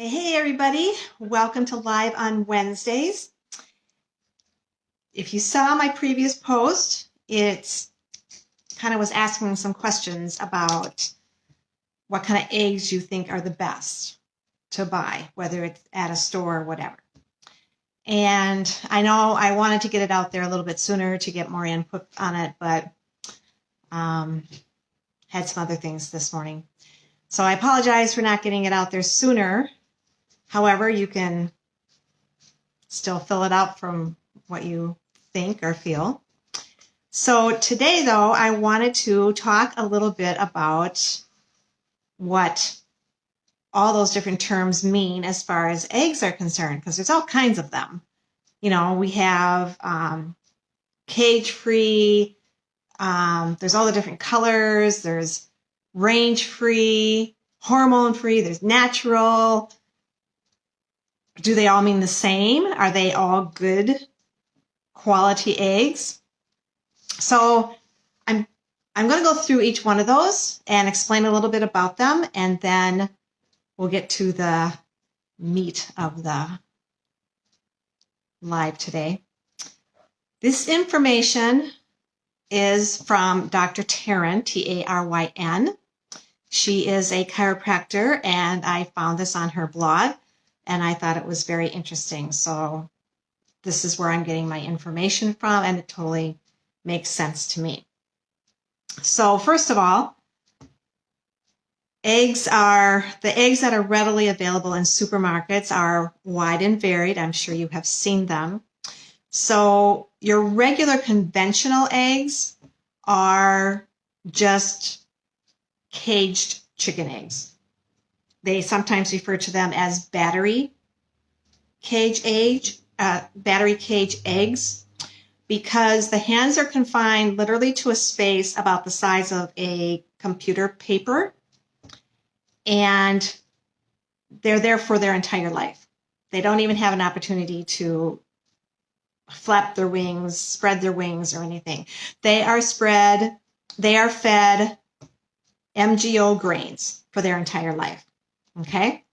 Hey, everybody. Welcome to Live on Wednesdays. If you saw my previous post, it kind of was asking some questions about what kind of eggs you think are the best to buy, whether it's at a store or whatever. And I know I wanted to get it out there a little bit sooner to get more input on it, but had some other things this morning. So I apologize for not getting it out there sooner. However, you can still fill it out from what you think or feel. So today, though, I wanted to talk a little bit about what all those different terms mean as far as eggs are concerned, because there's all kinds of them. You know, we have cage-free, there's all the different colors, there's range-free, hormone-free, there's natural. Do they all mean the same? Are they all good quality eggs? So I'm going to go through each one of those and explain a little bit about them, and then we'll get to the meat of the live today. This information is from Dr. Taryn, Taryn. She is a chiropractor, and I found this on her blog, and I thought it was very interesting. So this is where I'm getting my information from, and it totally makes sense to me. So first of all, the eggs that are readily available in supermarkets are wide and varied. I'm sure you have seen them. So your regular conventional eggs are just caged chicken eggs. They sometimes refer to them as battery cage eggs because the hens are confined literally to a space about the size of a computer paper, and they're there for their entire life. They don't even have an opportunity to flap their wings, spread their wings, or anything. They are fed MGO grains for their entire life. Okay?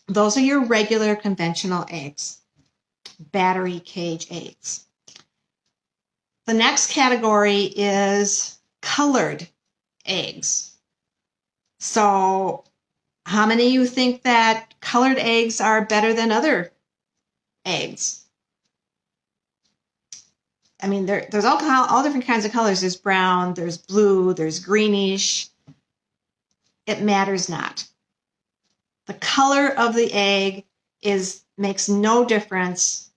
Those are your regular conventional eggs, battery cage eggs. The next category is colored eggs. So how many of you think that colored eggs are better than other eggs? I mean, there's all different kinds of colors. There's brown, there's blue, there's greenish. It matters not. The color of the egg makes no difference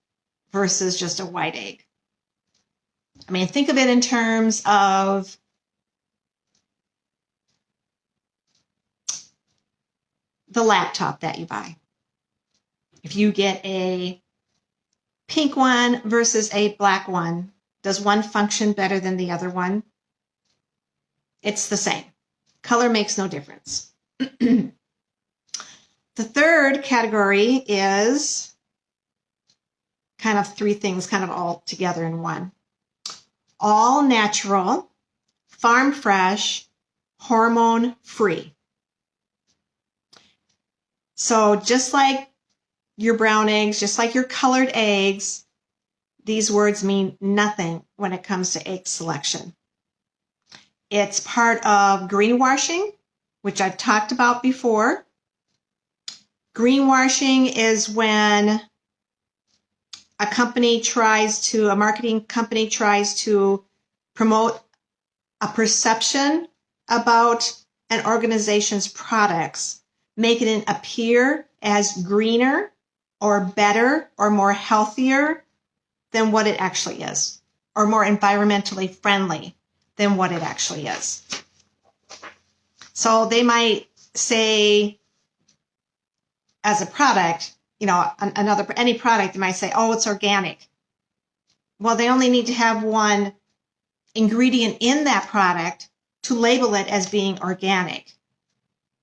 versus just a white egg. I mean, think of it in terms of the laptop that you buy. If you get a pink one versus a black one, does one function better than the other one? It's the same. Color makes no difference. The third category is kind of three things kind of all together in one. All natural, farm fresh, hormone-free. So just like your brown eggs, just like your colored eggs, these words mean nothing when it comes to egg selection. It's part of greenwashing, which I've talked about before. Greenwashing is when a marketing company tries to promote a perception about an organization's products, making it appear as greener or better or more healthier than what it actually is, or more environmentally friendly than what it actually is. So they might say, as a product, any product, they might say, oh, it's organic. Well, they only need to have one ingredient in that product to label it as being organic.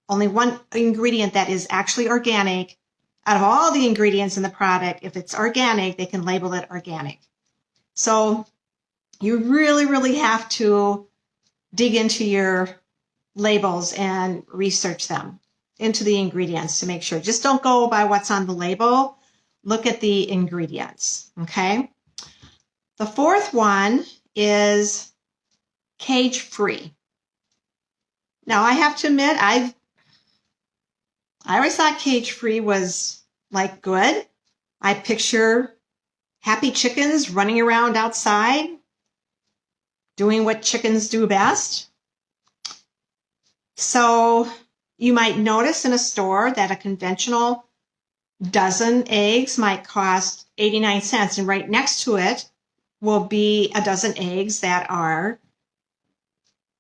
Only one ingredient that is actually organic. Out of all the ingredients in the product, if it's organic, they can label it organic. So you really, really have to dig into your labels and research them. into the ingredients to make sure. Just don't go by what's on the label. Look at the ingredients, okay? The fourth one is cage-free. Now, I have to admit, I always thought cage-free was, like, good. I picture happy chickens running around outside, doing what chickens do best. So you might notice in a store that a conventional dozen eggs might cost 89 cents, and right next to it will be a dozen eggs that are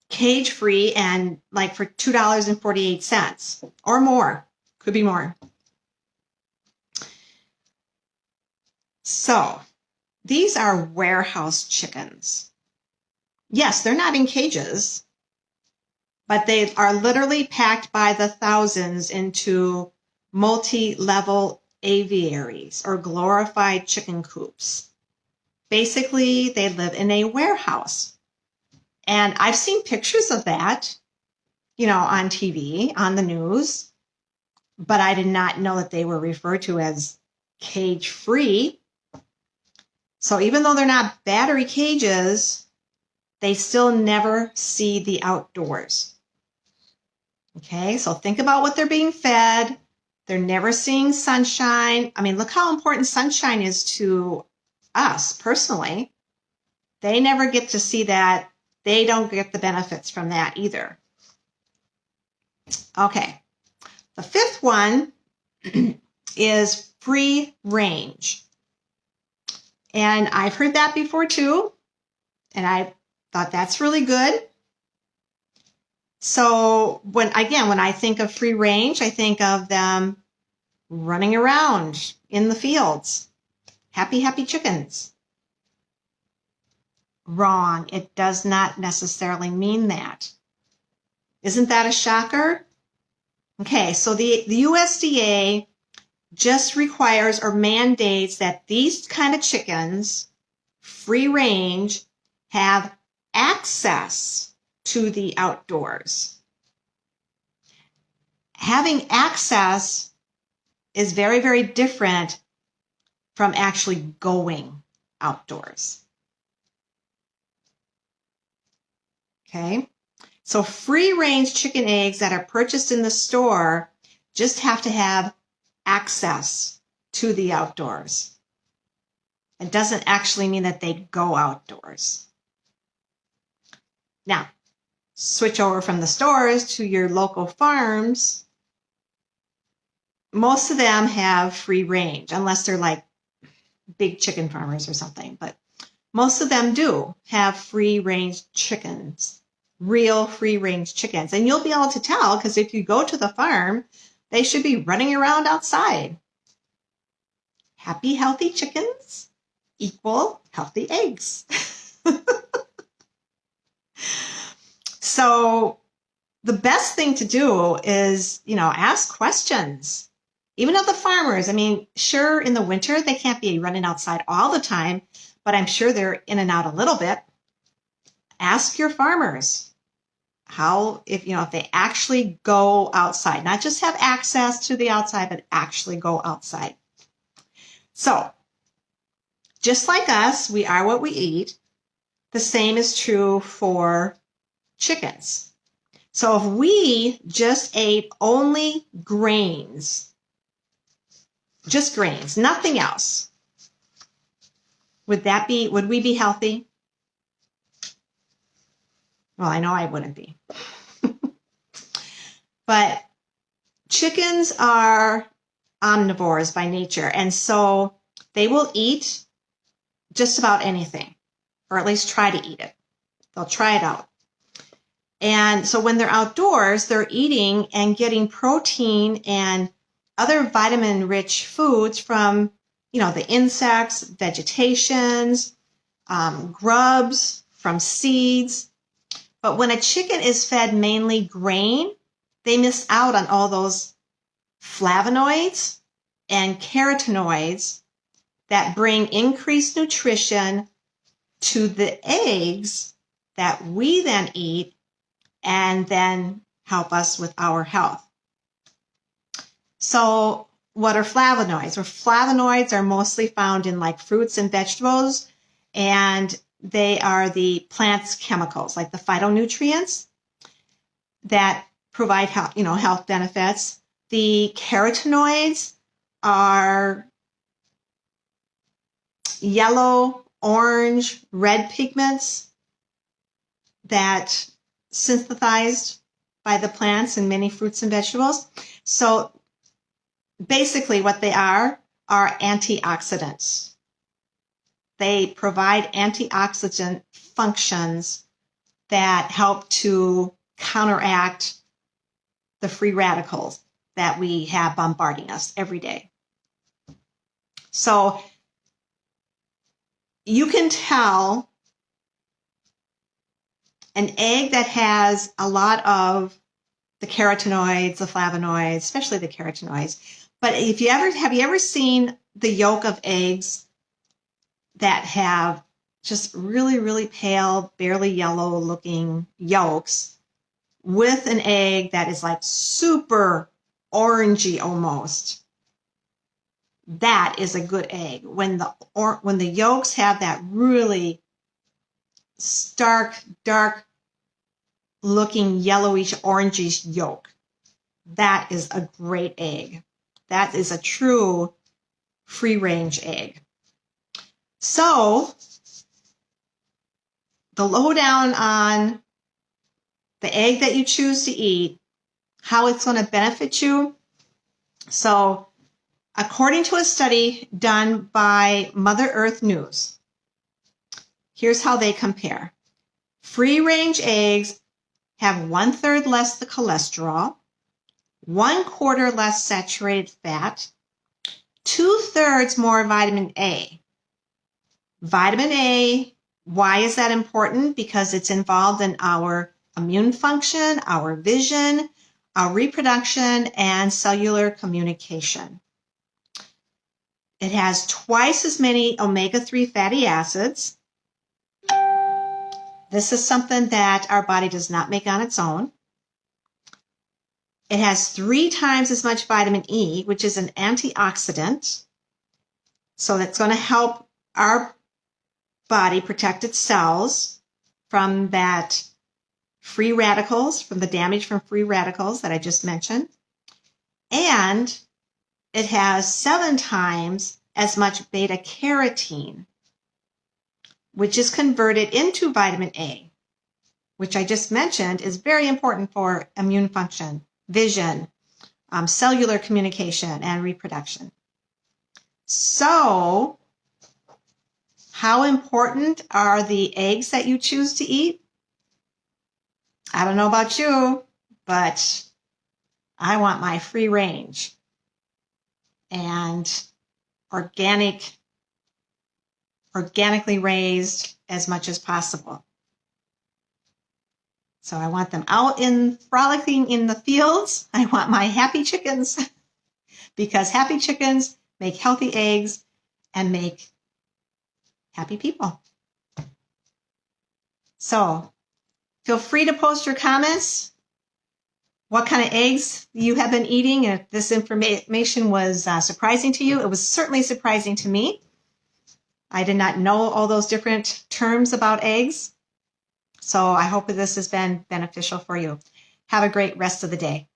cage-free and like for $2.48 or more. Could be more. So these are warehouse chickens. Yes, they're not in cages, but they are literally packed by the thousands into multi-level aviaries or glorified chicken coops. Basically, they live in a warehouse. And I've seen pictures of that, on TV, on the news, but I did not know that they were referred to as cage-free. So even though they're not battery cages, they still never see the outdoors. Okay, so think about what they're being fed. They're never seeing sunshine. I mean, look how important sunshine is to us personally. They never get to see that. They don't get the benefits from that either. Okay, the fifth one is free range. And I've heard that before too, and I thought that's really good. So when I think of free range, I think of them running around in the fields. Happy, happy chickens. Wrong. It does not necessarily mean that. Isn't that a shocker? Okay, so the USDA just requires or mandates that these kind of chickens, free range, have access to the outdoors. Having access is very, very different from actually going outdoors. Okay, so free range chicken eggs that are purchased in the store just have to have access to the outdoors. It doesn't actually mean that they go outdoors. Now, switch over from the stores to your local farms. Most of them have free range, unless they're like big chicken farmers or something. But most of them do have free range chickens, real free range chickens. And you'll be able to tell because if you go to the farm, they should be running around outside. Happy, healthy chickens equal healthy eggs. So the best thing to do is, ask questions. Even of the farmers. I mean, sure, in the winter, they can't be running outside all the time, but I'm sure they're in and out a little bit. Ask your farmers if they actually go outside, not just have access to the outside, but actually go outside. So just like us, we are what we eat. The same is true for chickens. So if we just ate only grains, just grains, nothing else, would we be healthy? Well, I know I wouldn't be. But chickens are omnivores by nature, and so they will eat just about anything, or at least try to eat it. They'll try it out. And so when they're outdoors, they're eating and getting protein and other vitamin-rich foods from, the insects, vegetations, grubs, from seeds. But when a chicken is fed mainly grain, they miss out on all those flavonoids and carotenoids that bring increased nutrition to the eggs that we then eat and then help us with our health. So what are flavonoids? Well, flavonoids are mostly found in like fruits and vegetables, and they are the plant's chemicals, like the phytonutrients that provide health benefits. The carotenoids are yellow, orange, red pigments that synthesized by the plants in many fruits and vegetables. So basically what they are antioxidants. They provide antioxidant functions that help to counteract the free radicals that we have bombarding us every day. So you can tell an egg that has a lot of the carotenoids, the flavonoids, especially the carotenoids. But have you ever seen the yolk of eggs that have just really, really pale, barely yellow looking yolks with an egg that is like super orangey almost? That is a good egg. When the yolks have that really stark, dark looking yellowish, orangish yolk, that is a great egg. That is a true free range egg. So the lowdown on the egg that you choose to eat, how it's going to benefit you. So according to a study done by Mother Earth News, here's how they compare. Free range eggs have 1/3 less the cholesterol, 1/4 less saturated fat, 2/3 more vitamin A. Vitamin A, why is that important? Because it's involved in our immune function, our vision, our reproduction, and cellular communication. It has twice as many omega-3 fatty acids. This is something that our body does not make on its own. It has 3 times as much vitamin E, which is an antioxidant. So that's going to help our body protect its cells from that free radicals, from the damage from free radicals that I just mentioned. And it has 7 times as much beta carotene, which is converted into vitamin A, which I just mentioned is very important for immune function, vision, cellular communication, and reproduction. So, how important are the eggs that you choose to eat? I don't know about you, but I want my free range and organically raised as much as possible. So I want them out frolicking in the fields. I want my happy chickens because happy chickens make healthy eggs and make happy people. So feel free to post your comments, what kind of eggs you have been eating, and if this information was surprising to you. It was certainly surprising to me. I did not know all those different terms about eggs. So I hope that this has been beneficial for you. Have a great rest of the day.